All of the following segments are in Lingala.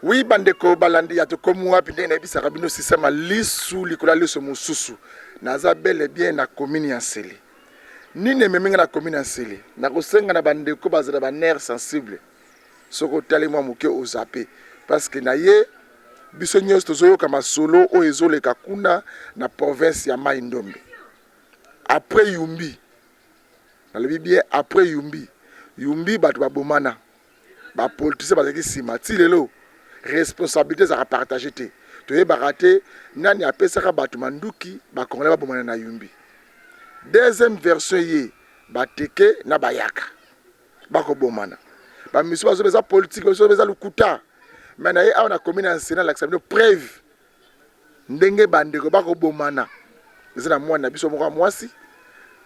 Oui, bandeko balandi ya tokomwa pinde na bisaka bino système lisu likola lisu mususu. Naza bel et bien na commune ya Nsele. Ni ne meminga na commune ya Nsele. Na kosenga na bandeko bazala ba nerf sensible. Soko tali mwa muke ozape parce que na ye biso nyos tozoyo kama solo o ezole kakuna na province ya Mai Ndombe. Après Yumbi. Na lebi bien après Yumbi. Yumbi batu babomana. Ba politicien bazaki sima ti lelo. Responsabilité za partager te toye baraté nani apesaka batu manduki ba congolais ba bomana na Yumbi. Deuxième version ye bateke na bayaka bako bomana ba misu bazo beza politique bazo beza lukuta mais na ye a na commune nationale l'accès preuve ndenge bandeko bako bomana ezana mwana biso moko mwasi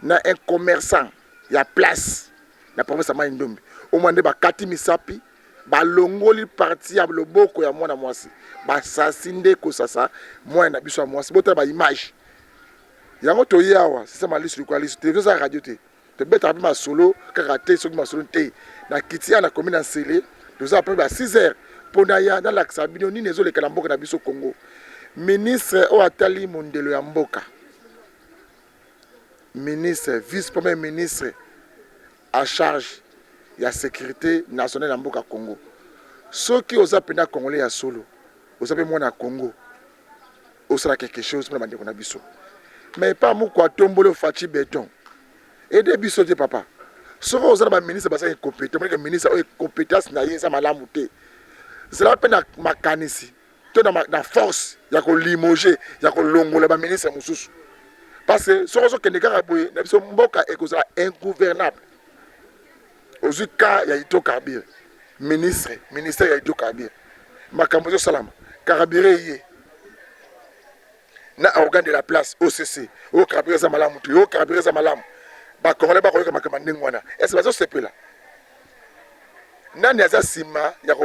na un commerçant ya place na province ya Mai Ndombe au moins de ba kati misapi balongoli parti ya loboko ya mwana mwasi basasinde ko sasa mwana biso mwasi bota ba image yango to yawa c'est ça malisu likwa lisu télévision za radio te te beta ma solo karaté soki ma solo te na kitia na commune en Nsele nous après ba 6h pona ya dans l'axe abino ni nezo le kalamboka na biso Congo ministre o atali mondelo ya mboka ministre vice premier ministre à charge ya sécurité nationale ya mboka Congo soki oza pena congolais ya solo oza pe mwana Congo osala quelque chose pour bandeko na biso mais pas moko atombolo fachi béton aider biso te papa soki oza na ba ministre basa incompétent parce que ministre o compétence na ye za malamu te zela pe na makanisi to na force ya ko limoger ya ko longola ba ministre mususu parce que soki ozo kende kaka boye na biso mboka ekozala ingouvernable aux cas ya Ito Kabir ministère ya Ito Kabir makambo salama Kabiré yé na organe de la place OCC au Kabiré za malamu tu au Kabiré za malamu ba congolais ba ko kama ndengwana est-ce bazo sepela nani aza sima ya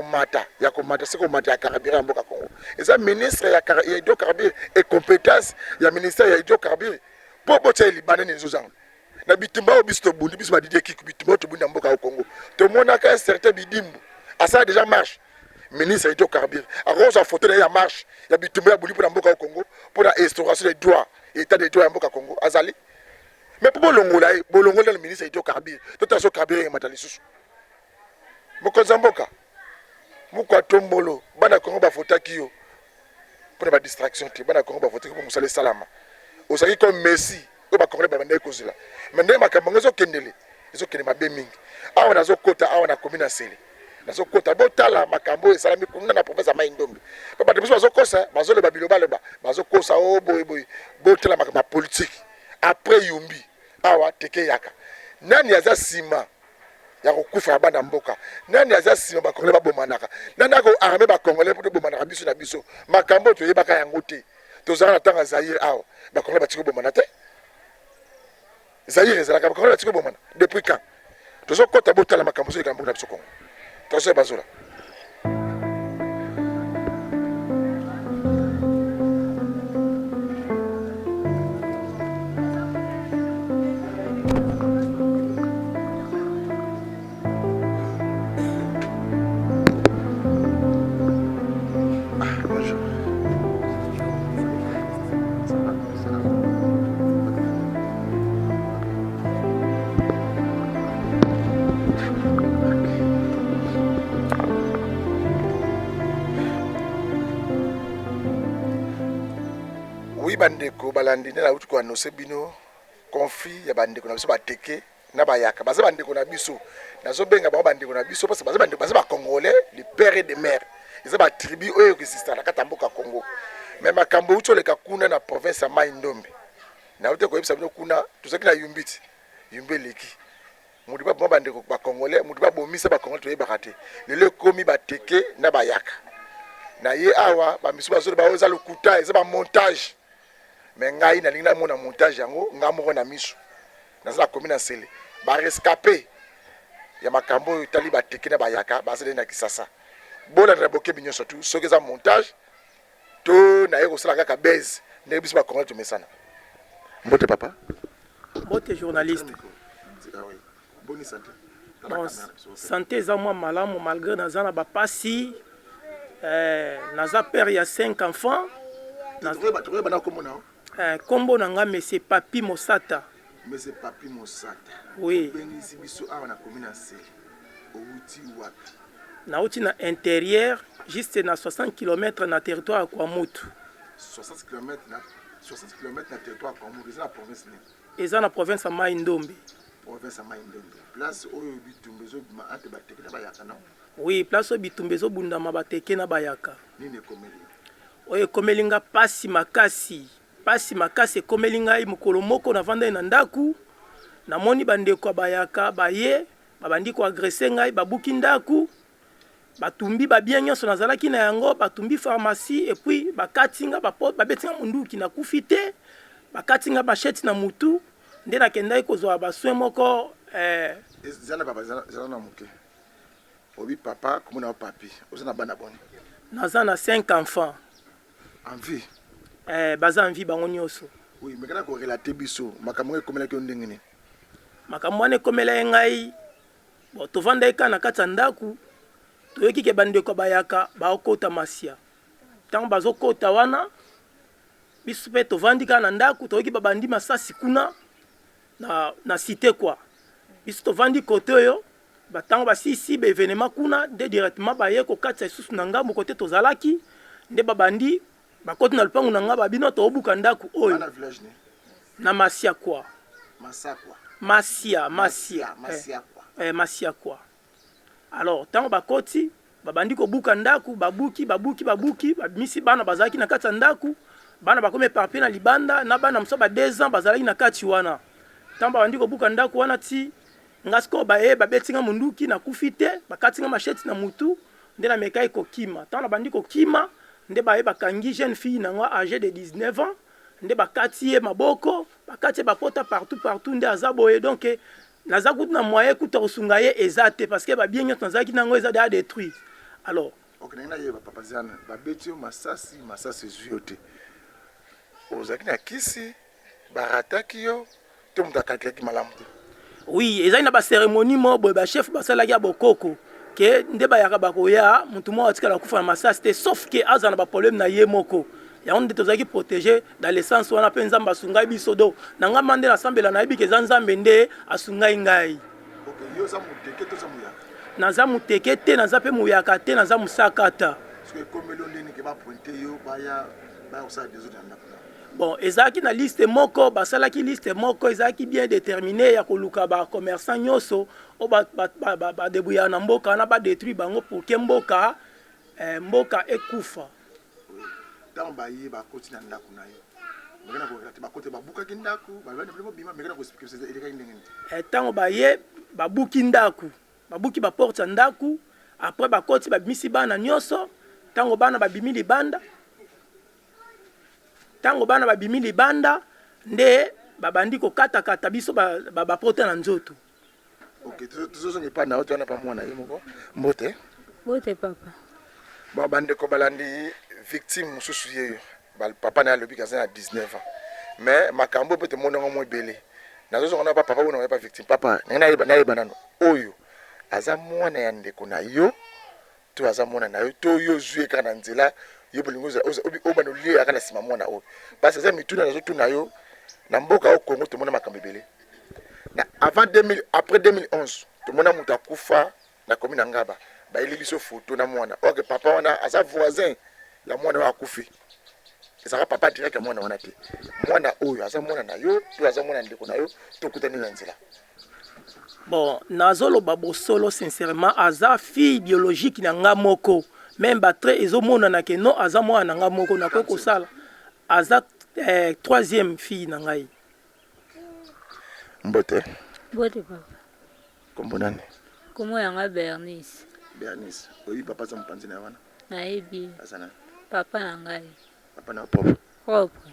komata siko mata ya Kabiré mboka Congo eza ministre ya Ito Kabir et compétence ya ministère ya Ito Kabir po bocha libana ni nzozanga na bitumba obisto bundi biso badidie kiku bitumba to bundi mboka au Congo to mona ka certain bidimbu asa déjà marche ministre Ito Kabir a rose photo ya marche ya bitumba ya bundi pour mboka au Congo pour la restauration des droits état des droits ya mboka Congo azali mais pour bolongola le ministre Ito Kabir to taso Kabir ya matali susu mokonza mboka mukwa tombolo bana Congo ba fotaki yo pour ba distraction te bana Congo ba fotaki pour musale salama osaki comme Messi o ba congolais ba ndeko zila mende makambo ngezo kendele ezo kende mabe mingi awa nazo kota awa na commune ya Nsele nazo kota botala makambo esalami kuna na province ya Mai Ndombe papa de biso bazo kosa bazo le babilo baleba bazo kosa o boy botala makambo politique après Yumbi awa teke yaka nani aza sima ya kokufa ya bana mboka nani aza sima ba congolais ba bomanaka nani ako armé ba congolais pour bomanaka biso na biso makambo to yebaka yango te tozana na tanga Zaire awa ba congolais ba tiko bomana te Zaire ezalaka bakongolais batiko bomana depuis quand tozo kota botala makambo zo ekambo na biso Congo tozo bazola bandeko balandi na utu ko annoncer bino conflit ya bandeko na biso bateke na bayaka baza bandeko na biso nazo benga ba bandeko na biso parce que baza bandeko baza ba congolais les pères et des mères ils ba tribu oyo resista na katamboka Congo mais makambo utu le kakuna na province ya Mai Ndombe na utu ko yebisa bino kuna tuzaki na Yumbiti Yumbe leki mudiba ba bandeko ba congolais mudiba bomisa ba congolais to yebaka te lelo komi bateke na bayaka na ye awa ba misu bazo ba oza lokuta eza ba montage mais ngai na linga mona montage yango ngamoko na misu nazala commune ya Nsele ba rescapé ya makambo tali ba teke na bayaka bazele na Kisasa bona na boke binyo surtout soki za montage to na yeko sala kaka base ne biso ba Congo to mesana mbote papa mbote journaliste bonne santé santé za moi malamu malgré nazana ba pasi naza père ya 5 enfants. Kombo nanga monsieur Papi Mosata. Monsieur Papi Mosata. Oui. Nauti na intérieur, juste na 60 km na territoire ya Kwamutu. 60 km na territoire ya Kwamutu, eza na province ni? Eza na province ya Mai Ndombe. Province ya Mai Ndombe. Place oyo bitumba ezobima ante bateke na bayaka na? Oui, place oyo bitumba ezobundama bateke na bayaka. Nini ekomeli? Oyo ekomeli nga pasi makasi. Pasi makasi ekomeli ngai mokolo moko navanda na ndaku. Namoni bandeko bayaka baye, babandi ko agresser ngai, babuki ndaku. Batumbi babien nyonso nazalaki na yango, batumbi pharmacie et puis bakatinga babetinga munduki na kufite, bakatinga machette na mutu, nde nakendaki kozwa baswe moko zana baba zana na muke. Obi papa komona papi, ozana bana boni. Naza na 5 enfants. En vie. Baza en vie bango nyonso. Oui, mais kana ko relater biso, makambo ekomela ki ndenge ni. Makambo ane komela ngai. Bo tovanda eka na kati ndaku. Toyoki ke bandeko bayaka baokota masia. Tango bazokota wana biso pe tovandi ka na ndaku toyoki babandi masasi kuna na cité quoi. Biso tovandi kote oyo batango basisi be événement kuna de directement baye ko katsa susu na ngambo kote tozalaki nde babandi bakoti na lupangu na ngaba bino tobuka ndaku oyo. Na village ni? Na masia quoi. Masakwa. Masia quoi. Masia quoi. Alors tango bakoti babandi ko buka ndaku babuki babimisi bana bazalaki na kati ndaku bana bakome parpé na libanda na bana mso ba 2 ans bazalaki na kati wana tango babandi ko buka ndaku wana ti ngasko bae babetinga munduki na kufite bakatinga machette na mutu nde na mekai ko kima tango babandi ko kima nde bae bakangi jeune fille na ngwa âgée de 19 ans nde bakati ye maboko bakati bapota partout nde azaboye donc naza kutu na moyen kuta kosunga ye ezate parce que ba bien nyot nazaki nango ezade a détruire. Alors, OK, na ye ba papa zana ba betio masasi zuyote. Ozaki na kisi barataki yo to mutaka ki malamu. Oui, ezali na ba cérémonie mo ba chef basalaki ya bokoko ke nde ba yaka bakoya mutu mo atikala kufa na masasi te sauf que azana ba problème na ye moko. Ya on tozaki protéger dans le sens wana pe nzamba asungai biso do nanga mande na sambela na yebi ke nzambe nde asungai ngai. OK, yo za muteke to za muyaka. Naza muteke te naza pe muyaka te naza musakata. Parce que comme elonde ke ba pointer yo baya osala des autres ndako. Bon, ezaki na liste moko basalaki liste moko ezaki bien déterminé ya koluka ba commerçant nyoso o ba debuya na mboka na ba détruire bango pour que mboka ekufa. Tango baye bakoti na ndako na yo mekana ko relate bakote babukaki ndako balwana biloko bima mekana ko expliquer c'est eleka ndenge ni tango baye babuki ndako babuki ba porte ndako après bakoti babimisi bana nyonso tango bana babimi libanda nde babandi ko kata biso ba porte na nzoto. OK, tuzozongi pa na oto na pa mwana ye moko mbote papa babande ko balandi victime mususu yeyo papa na lobi kaza na 19 ans mais makambo peut te monongo mo belé nazo na papa wona pas victime papa na yeba nano oyo aza mwana ya ndeko na yo to aza mwana na yo to yo zué kana nzela yo bolingoza obano lié akana sima mwana oyo parce que ça mituna nazo tuna yo na mboka au Congo to mona makambo belé na avant 2000 après 2011 to mona muta kufa na commune Ngaba ba elibiso photo na mwana OK papa wana aza voisin ya mwana wa kufi ezaka papa direct ya mwana wana te mwana oyo aza mwana na yo to aza mwana ndeko na yo to kutani na nzela. Bon, nazolo babosolo sincèrement aza fille biologique na nga moko même batre ezomona na ke no aza mwana nga moko na ko sala aza 3e fille na ngai. Mbote papa kombo nani? Komo yanga Bernice. Oyi papa za mpanzi na wana na ebi asana papa na ngai papa na propre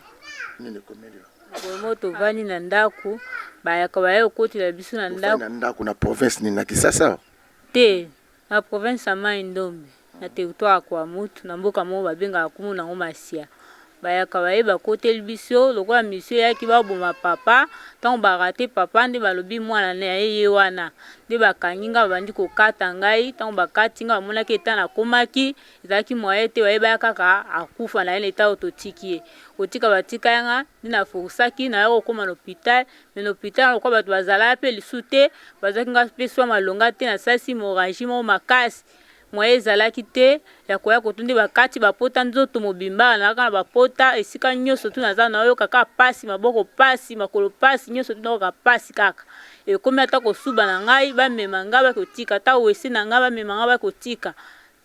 nini komeli Komo tovani na ndaku bayaka baye okotila biso na ndaku na province ni na Kisasa te na province ya Mai Ndombe na territoire kwa mutu na mboka mo babenga kumu na ngo masia bayaka bayeba koteli biso lokola misio yaki baboma papa ntango barate papa nde balobi mwana na ye wana nde bakangi nga babandi kokata ngai ntango bakati nga bamonaki eta nakomaki ezalaki moye te bayeba kaka akufa na ye na eta oyo totiki ye kotika batika yanga nde nafokisaki na ye kokóma na hôpital me na hôpital lokola bato bazalaka mpe lisu te bazalaki nga mpe swa malonga te nasalisi hémorragie moko makasi moye ezalaki te ya koya kotunde bakati bapota nzoto mobimba na kaka bapota esika nyonso tu naza na oyo kaka pasi maboko pasi makolo pasi nyonso tu nayoka pasi kaka ekomi ata kosuba na ngai bamema ngai bakotika ata wese na ngai bamema ngai bakotika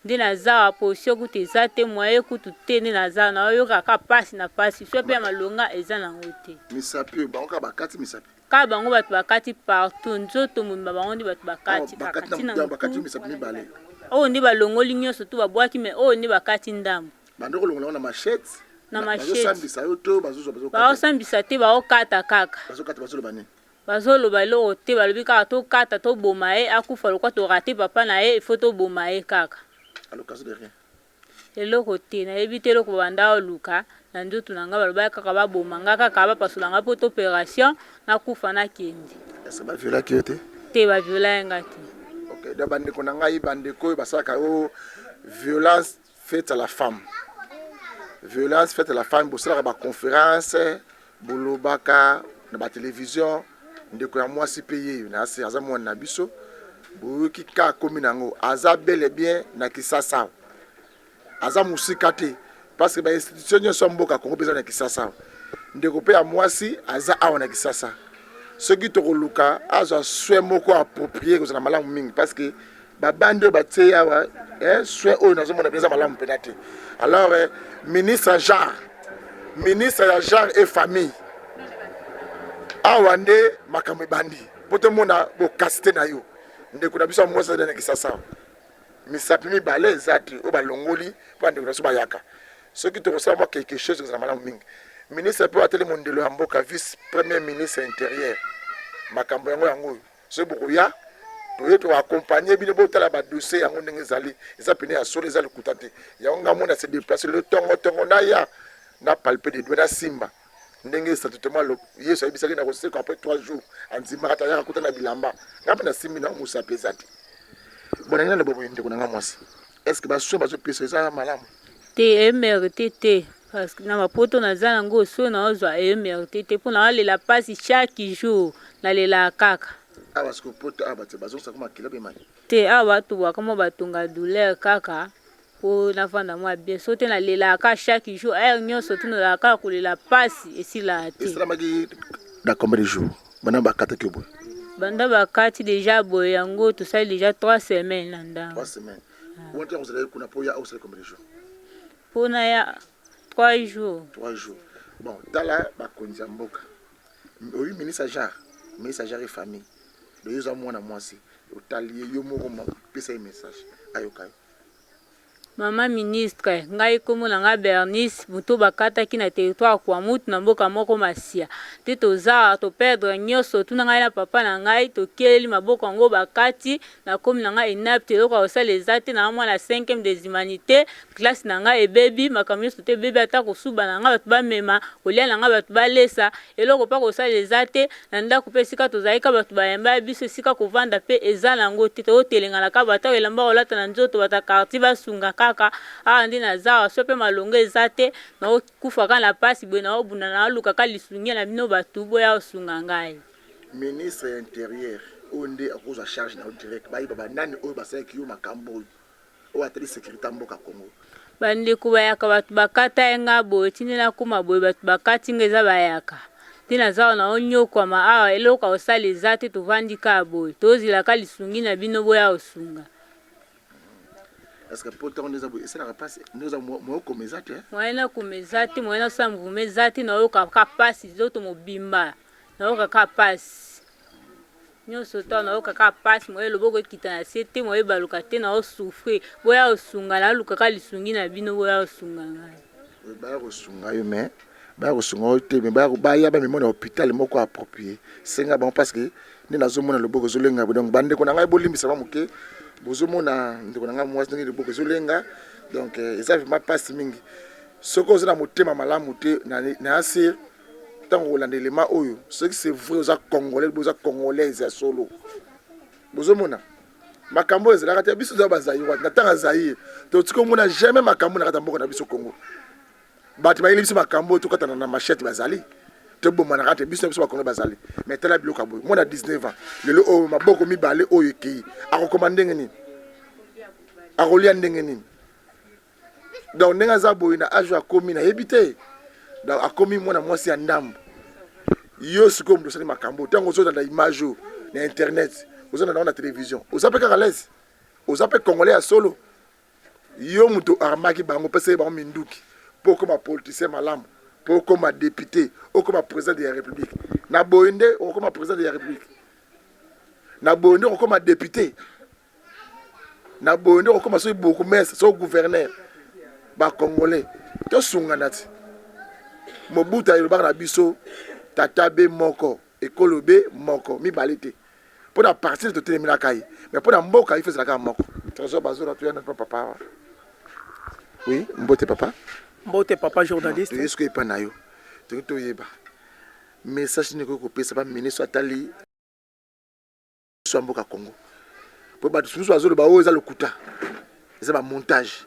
nde naza wa posio kutu eza te moye kutu te nde naza na oyo kaka pasi na pasi so pe ya malonga eza nango te misapi bango kaka bakati misapi kaka bango bato bakati partout nzoto mobimba bango nde bato bakati kaka tina bakati misapi mibale oyo nde balongoli nyonso tu babwaki me oyo nde bakati ndambo bandoko longola na machete na machete bazosambisa yo to bazosambisa te baokata kaka bazoloba nini bazoloba eloko te balobi kaka tokata toboma ye akufa lokwa torate papa na ye ifo toboma ye kaka eloko te nayebi te eloko babanda oluka na nzoto na ngai baloba kaka baboma ngai kaka bapasola ngai mpo to opération nakufa nakende baviolaki yo te te baviola ye ngai te da bandeko na ngai bandeko oyo basalaka oyo violence faite à la femme violence faite à la femme bosalaka baconférence bolobaka na batélévision ndeko ya mwasi mpe ye nasi aza mwana na biso boyoki ka akomi nango aza bel et bien na Kisasa aza mosika te parce que bainstitution nyonso ya mboka Kongo mpe eza na Kisasa ndeko mpe ya mwasi aza awa na Kisasa soki tokoluka azwa soin moko approprié kozala malamu mingi parce que babandi oyo batie awa soin oyo nazomona eza malamu mpena te alors ministre ya genre et famille awa nde makambo ebandi po tomona bokasi te na yo ndeko na biso ya mwasi azali na Kisasa misapi mibale eza te oyo balongoli mpo bandeko na biso bayaka soki tokosala mwa quelque chose kozala malamu mingi ministre mpe ateli mondelo ya mboka vice premier ministre intérieur makambo yango so bokoya toye toaccompagner bino botala badossier yango ndenge ezali eza pene ya solo eza likuta te yango nga mona se déplacer le tongo naya na palpe de doigt na simba ndenge statutement yesu ayebisaki na koseka après 3 jours andimaka ta yaka kuta na bilamba nga mpe na simbi na mosapi eza te bonangi na bobo ndeko na nga mwasi est ce que baso bazopesa eza malamu te emerite te parce que na mapoto naza nango so naozwa emerite te mpo naolela mpasi chaque jour nalela kaka awa siko poto awa bato bazongisa koma kila bemani te awa batubwaka mo batunga douleur kaka mpo navanda mwa bien so te nalelaka chaque jour aire nyonso tu nalelaka kolela mpasi esilaka te esalamaki na combien de jours bana bakataki boye banda bakati déjà boye yango tosali déjà 3 semaines na ndango 3 semaines wonte ozala kuna po ya osala combien de jours mpona ya 3 jours bon tala bakonzi ya mboka oyi ministre genre et famille de yoza mwana mwasi otali yo moko pesa message ayoka mama ministre ngai komona nga Bernice mutu bakataki na territoire kwa mutu na mboka moko masia te toza to perdre nyonso tuna ngai na papa na ngai tokeli maboko yango bakati na komi na ngai inapte eloko osala eza te na mwana 5e des humanités classe na ngai ebebi makambo nyonso te ebebi ata kosuba na ngai bato bamema kolia na ngai bato balesa eloko mpa kosala eza te na ndako mpe esika tozalika bato bayamba biso esika kovanda mpe eza nango te totelenganaka bato elamba kolata na nzoto bata quartier basunga kaka awa ndi naza so mpe malongo eza te naokufaka na pasi boye naobunda naolukaka lisungi na bino bato boya osunga ngai ministre intérieur oyo nde akozwa charge na direct bayeba banani oyo basalaki yo makambo oyo atali sécurité ya mboka Congo bandeko bayaka bato bakata ye nga boye tindi nakoma boye bato bakati nga eza bayaka te naza na onyokwama awa eloko osala eza te tovandi ka boye tozilaka lisungi na bino boya osunga est-ce que pourtant nous avons essayé de passer nous avons moi comme ça tu moyena kumezati moyena samvumezati na yoka kapasi zoto mobimba na yoka kapasi nyonso to na yoka kapasi moye loboko kita na sete moye baluka te na osufre boya osunga na luka ka lisungi na bino boya osunga ngai ba osunga yo mais ba osunga te mais ba ya ba memo na hôpital moko approprié senga bon parce que ni nazomona loboko zolenga donc bande ko na ngai bolimbisa ba muke bozomona ndeko na nga mwasi ndenge liboko zolenga donc eza vraiment passe mingi Ce que vous avez motema malamu te na asir tant Hollande élément oyo. Ce qui c'est vrai aux Congolais, aux Congolaises à solo. Vous avez makambo ezala kati biso za bazayi wa natanga zayi to tiko mona jamais makambo na kata mboka na biso Congo. Bati ba biso makambo to kata na machette bazali. Te bo mana kata biso biso Congo bazali. Mais tala biloko boy. Moi na 19 ans. Lelo o maboko mibale oyo ki. Akokomande ngeni. Akolia ndengeni. Donc nenga za boy na aju akomi na ebite. Donc akomi mona mwasi ya ndambo. Yo siko mdo sali makambo. Tango zo na image na internet. Vous avez dans la télévision. Vous avez qu'à l'aise. Vous avez Congolais à solo. Yo muto armaki bango pese bango minduki. Pour comme politicien malam, pour comme député, ou comme président de la République. Na boende ou comme président de la République. Na boende ou comme député. Na boende ou comme so beaucoup mais so gouverneur. Ba Congolais. To sunganati. Mobuta yoba na biso tatabe moko ekolobe moko mi balite. Pour la partie de tout la caille. Mais pour la mboka, il fait la gamme moko. Trésor Bazoura, tu es notre papa. Oui, mbote papa. Mbote papa journaliste. Est-ce que pas nayo? Tu es toyeba. Message ne coupé, c'est pas ministre Atali. Soit mboka Congo. Pour battre sous oiseau le bao, ils le kuta. C'est un montage.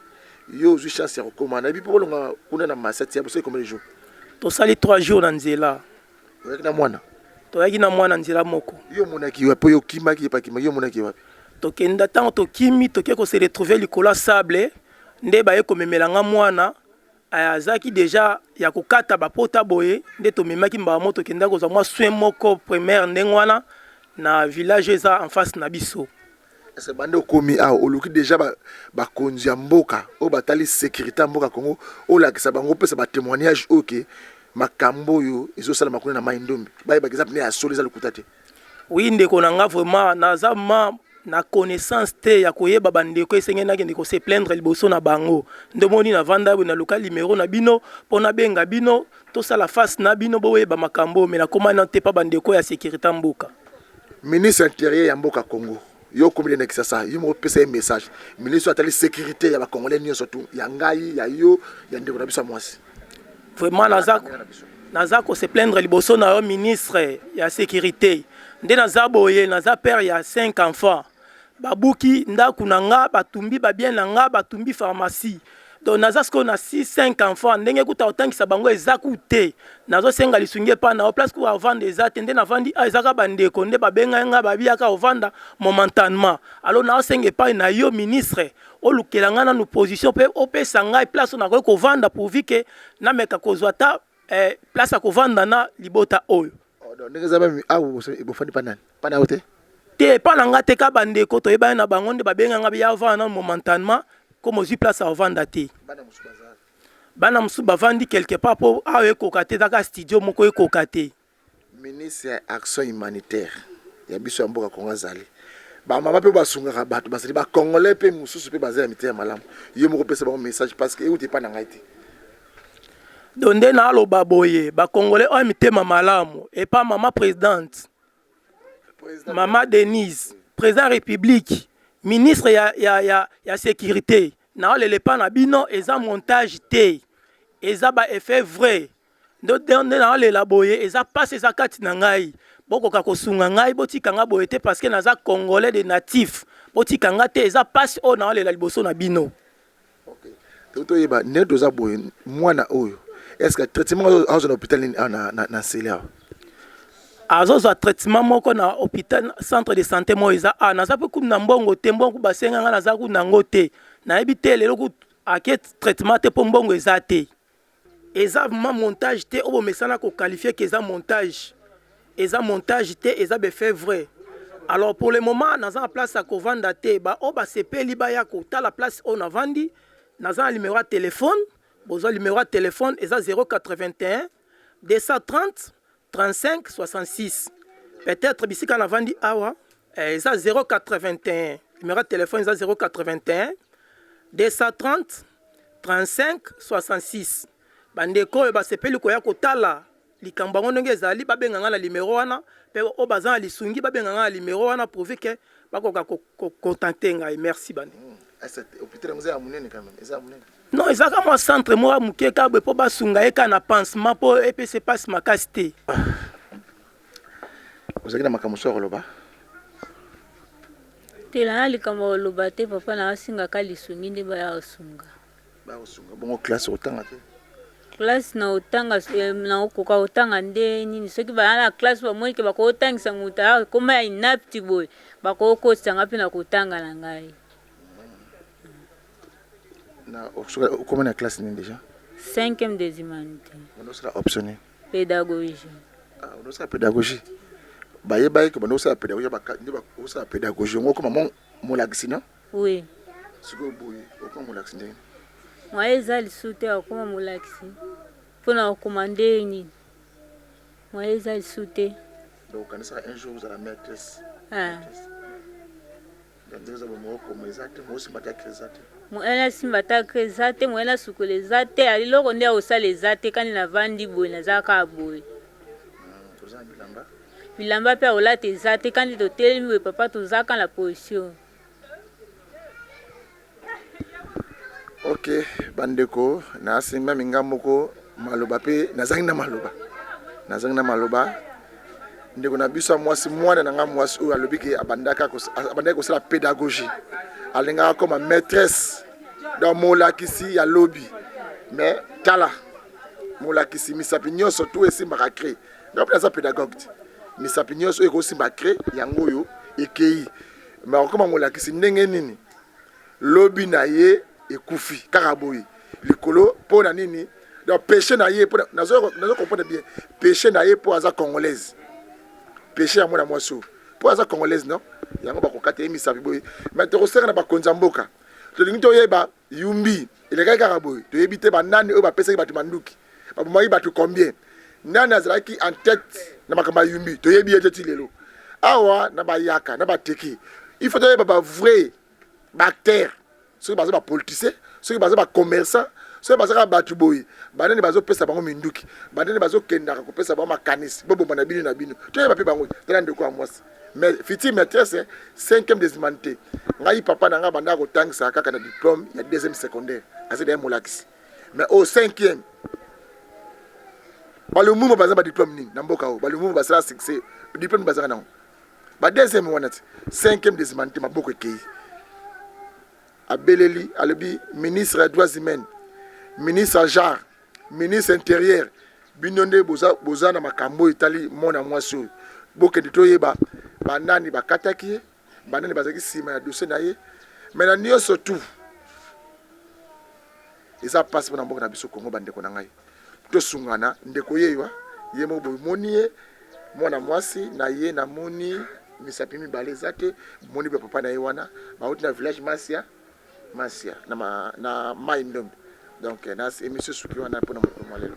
Yo, je chance à recommander. Et puis pour le on a ma 7 c'est comme les jours. To sali 3 jours dans Nzela. Ouais, na mwana. Toyaki na mwana Nzela moko. Yo monaki wapi yo kimaki pa kimaki yo monaki wapi. Tokenda tant to kimi toke ko se retrouver likolo sable nde ba ye komemelanga mwana azaki déjà ya kokata ba pota boye nde to memaki mba moto kenda ko za mwa soin moko première ndengwana na village eza en face na biso. Est-ce bande komi a oluki déjà ba konzi ya mboka o batali sécurité mboka Congo o la kisa bango pesa ba témoignage OK. Makambo yo ezosala makuna na maindombi ba ba exemple ne ya soliza lukutate. Oui ndeko nanga vraiment naza na connaissance te ya koyeba bandeko esengena ke ndeko se plaindre liboso na bango ndomoni na vanda na local numéro na bino pona benga bino to sala face na bino boyeba makambo mais na komana te pa bandeko ya sécurité mboka. Ministre intérieur ya mboka Congo yo komile na kisasa yo mo pesa un message ministre atali sécurité ya ba congolais nyoso tu ya ngai ya yo ya ndeko na biso mwasi. Vraiment naza ko se plaindre liboso na ministre ya sécurité nde naza boye naza père ya 5 enfants babuki ndaku na nga batumbi ba bien na nga batumbi pharmacie donc naza sko na 5 enfants ndenge kuta otangisa bango ezaku te nazo senga lisungie pa na place ku avanda ezate nde na vandi ezaka bandeko nde babenga nga babiaka ovanda momentanément alors na senga pa na yo ministre olukela nga na no position pe opesa nga place na ko vanda pourvu que na meka kozwa ta place ko vanda na libota oyo ndenge za ba awu bofandi panani pana ote te pa na nga te ka bandeko toyeba na bango nde babenga nga ya vanda momentanément comme aussi place à vendre te bana musu bavandi quelque part pour awe kokate dans studio moko kokate ministre action humanitaire ya biso ya mboka Kongo azali ba mama pe basunga bato basali ba congolais pe mususu pe bazali mité malamu yo moko pesa ba message parce que euti pa na ngai te donde na lo baboye ba congolais o mité malamu et pas maman présidente maman Denise président république ministre ya sécurité na le pas na bino eza montage te eza ba effet vrai ndo na le laboye eza passe eza kati na ngai boko ka kosunga ngai botika nga boye te parce que naza congolais de natif botika nga te eza passe o na le la liboso na bino. OK toto yeba ne doza boye mwana oyo est-ce que traitement dans un hôpital na Célia azozwa traitement moko na hôpital centre de santé moiza naza pe kuna mbongo te mbongo basenga nga naza kuna ngo te na ebite lelo ku ake traitement te po mbongo eza te eza montage te obo mesana ko qualifier que eza montage te eza be fait vrai. Alors pour le moment naza en place à ko vanda te ba o ba sepeli ba ya ko ta la place on a vandi naza numéro de téléphone bozo numéro de téléphone eza 081 230 35 66. Peut-être ici quand on a vendu awa, ils ont 081. Numéro de téléphone ils ont 081 230 35 66. Bandeko ba sepeli ko ya kotala likambango ndenge ezali ba benga na numéro wana pe o bazan lisungi ba benga na numéro wana prouver que ba ko contacter ngai merci bande. Hôpital mzee amunene quand même, eza amunene. Non, ils ont un centre, moi, Moukeka, pour basunga, et kana pansement, pour EPC passe ma casté. Vous avez ma camouflage là-bas. Tela likambo loba te papa na asinga kalisungi nde baya osunga. Ba osunga bongo classe otanga te. Classe na otanga na okoka otanga nde nini soki ba na classe ba moi ke ba ko otangisa muta koma inapti boy ba ko okosanga pe na kotanga na ngai. Na comment na classe ni déjà? 5e des humanités. On sera optionné. Pédagogie. Ah, on sera pédagogie. Baye baye que on sera pédagogie ba on sera pédagogie. On comme mon laxina? Oui. Ce que boy, on mon laxina. Moi ezali soute akoma mon laxi. Pona commander ni. Moi ezali soute. Donc on sera un jour vous allez maîtresse. Ah. Donc nous avons mo comme exact, moi aussi m'attaquer exact. Mwena simbataka ezate mwena sukule ezate aliloko nde osala ezate kani na vandi boye nazaka boye bilamba pe olata ezate kandi totelemi boye papa tozaka na position. Ok bandeko na asimba minga moko maloba pe nazangi na maloba ndeko na biso mwasi mwana na nga mwasi oyo alobiki abandaka kosala pédagogie alinga comme maîtresse dans molakisi ya lobby mais tala molakisi misapi nyonso tout esimbaka crée donc ça pédagogue misapi nyonso eko simba crée yango oyo ekei mais comme molakisi ndenge nini lobby na ye ekufi kaka boye likolo po na nini donc péché na ye nazo comprendre bien péché na ye po aza congolaise péché ya mwana mwaso po aza congolaise non yango bakokata misapi boye mais tokoseka na bakonza mboka tolingi toyeba yumbi elekaki kaka boye toyebi te banani oyo bapesaki bato manduki babomaki bato combien nani azalaki en tête na makambo ya yumbi toyebi ye te ti lelo awa na bayaka na bateki il faut toyeba bavrai baacteur soki baza bapoliticien soki baza bacommerçant soki bazaka bato boye banani bazopesa bango minduki banani bazokendaka kopesa bango makanisi bobomba na bino na bino toyeba mpe bango tala ndeko ya mwasi mais fiti maîtresse 5e des humanités ngai papa na nga banda ko tangisa kaka na diplôme ya 2e secondaire assez des molakisi mais au 5e balumumu baza ba diplôme nini na mboka o balumumu basala succès diplôme bazaka nango ba 2e wana 5e des humanités maboko ekei abeleli alobi ministre des droits humains ministre genre ministre intérieur bino nde boza na makambo itali mona mwasi oyo bokende toyeba banani bakataki ye banani bazaki nsima ya dossier na ye mais na nyonso tu eza mpasi mpo na mboka na biso kongo bandeko na ngai tosungana ndeko yewa ye moko bomoni ye mwana mwasi na ye namoni misapi mibale eza te moni mpe papa na ye wana bauti na village masia na mai ndombe donc na émission suki wana mpona mokolo lelo.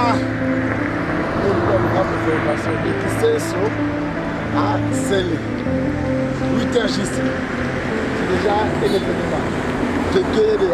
Ah, et qui c'est ça? Ah, c'est 8h juste. C'est déjà un événement. Je guéris.